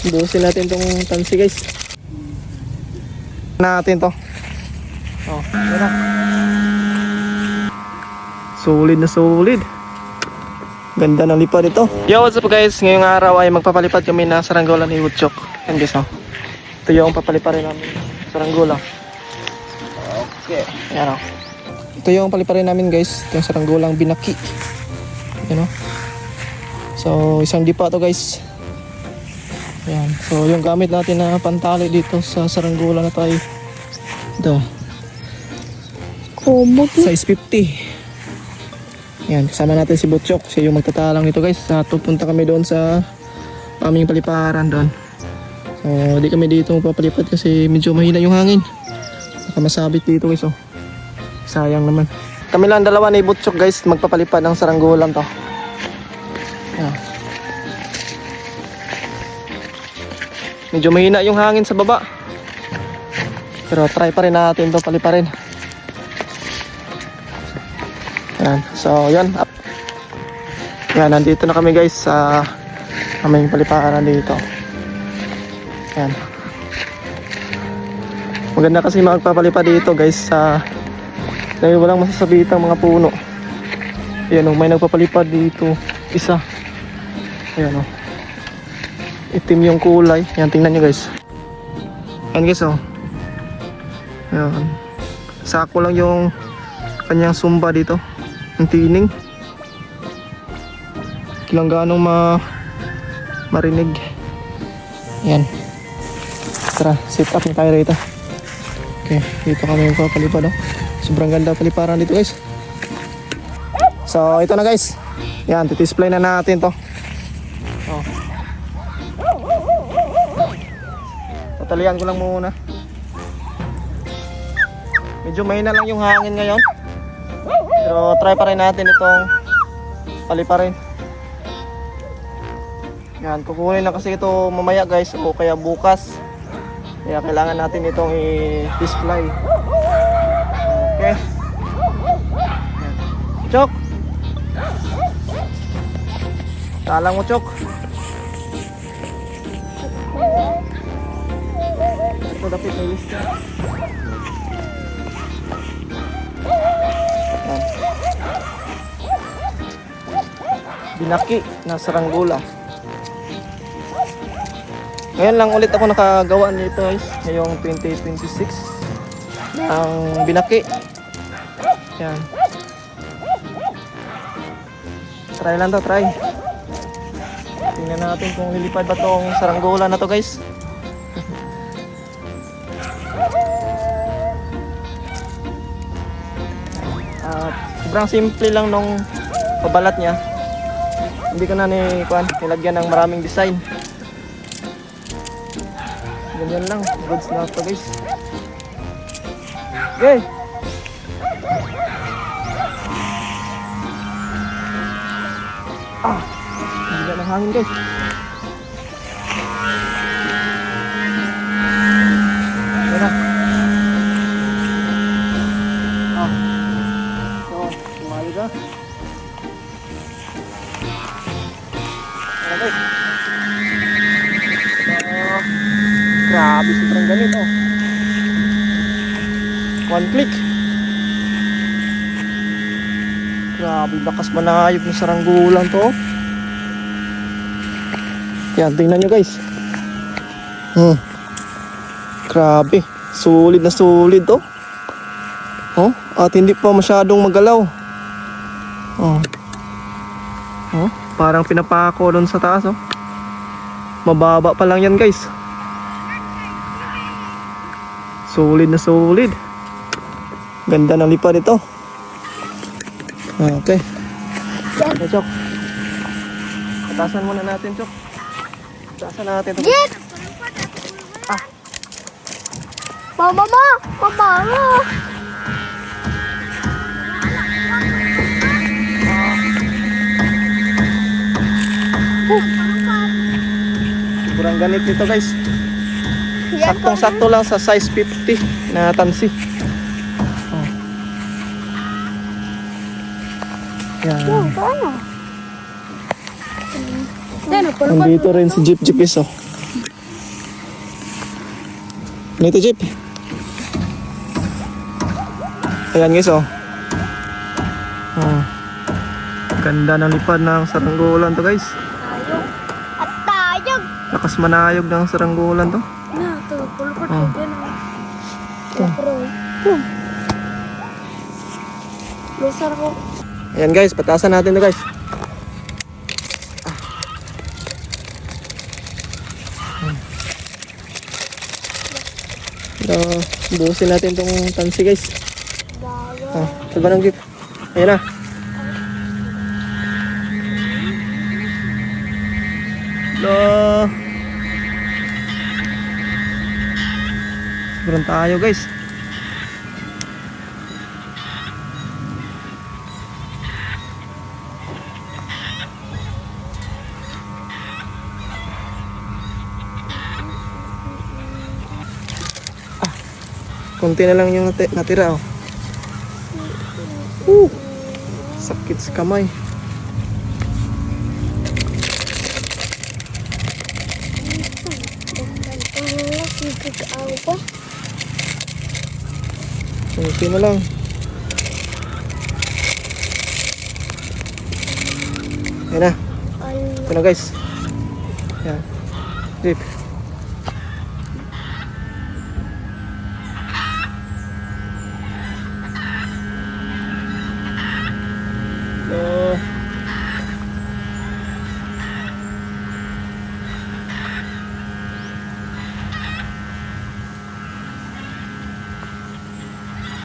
Buhusin natin tong tansi guys. Natin to. Oh, yan na. Solid na solid. Ganda ng lipad ito. Yo, what's up guys? Ngayong araw ay magpapalipad kami na saranggola ni Woodchuck. Yan guys, oh. Ito yung papaliparin namin saranggola. Okay. Yan, oh. Ito yung paliparin namin guys. Ito yung saranggolang binaki. Yan, oh. So, isang dipa to guys. Yan. So, yung gamit natin na pantali dito sa saranggola na tayo. Ito. Size 50. Yan, kasama natin si Butchok. Siya yung magtatalang nito guys. Pupunta kami doon sa aming paliparan doon. So, di kami dito magpapalipad kasi medyo mahina yung hangin. Baka masabit dito guys, oh. Sayang naman. Kami lang dalawa ni Butchok guys, magpapalipad ng saranggolan to. Yan. Medyo mahina yung hangin sa baba. Pero try pa rin natin to paliparin. Yan. So, yan. Yan, nandito na kami guys sa aming paliparan dito. Yan. Maganda kasi magpapalipad dito guys dahil walang masasabitang mga puno. Yan, may nagpapalipad dito. Isa. Ayan, oh. Itim yung kulay. Yan, tingnan nyo guys. Yan guys, oh. Yan. Sako lang yung kanyang sumba dito. Ang tining. Kailang ganong marinig. Yan. Tara, sit up na tayo rito. Okay, dito kami yung papalipad, oh. Sobrang ganda paliparan dito guys. So, ito na guys. Yan, titisplay na natin to. Oh. Tatalian ko lang muna. Medyo mahina lang yung hangin ngayon. Pero try pa rin natin itong paliparin. Yan, kukunin na kasi ito mamaya guys o kaya bukas. Kaya kailangan natin itong i-display. Okay. Chok! Talang mo, Chok. Ito dapat may lista. Binaki na saranggola. Ngayon lang ulit ako nakagawa nito guys, ngayong 2026 ang binaki. Yan. Try lang to, try. Tingnan natin kung lilipad ba tong saranggola na to guys. Sobrang simple lang nung pabalat niya. Hindi ko na nilagyan ng maraming design. Ganyan lang. Goods na ito guys. Okay. Hindi na ng hangin guys. Ayan na. So, sumayo ka. Okay. Grabe, sobrang ganit, oh. One click. Grabe, lakas manayop ng saranggolan to. Yan, tingnan nyo guys. Grabe, solid na solid to. Oh, at hindi pa masyadong magalaw. Oh. Oh, parang pinapako doon sa taas, oh. Mababa pa lang yan guys. Solid na solid. Ganda ng lipad ito. Okay. Okay, Chok. Patasan muna natin, Chok. Patasan natin ito. Yes! Mama mo! Mama mo! Sobrang ganit nito guys. Saktong-sakto lang sa size 50 na tansi. Oh. Yan. Nandito rin si Jeep Jeep is, oh. Ganito, Jeep. Ayan guys, oh. Oh. Ganda ng lipad ng saranggolan to guys. Tayog. At tayog. Lakas manayog ng saranggolan to. Na, ito. Pulupot Ah. ko. Yan. Lapro. Lusar ko. Ayan guys, patasan natin to guys. Buhusin natin tong tansi guys. Bawa. Ito ba ng jeep? Ayan na. Hello. Sobrang tayo guys. Konti na lang yung natira, oh. Sakit sa kamay. Konti na lang. Ayan na. Ito na guys. Ayan. Jeep. So,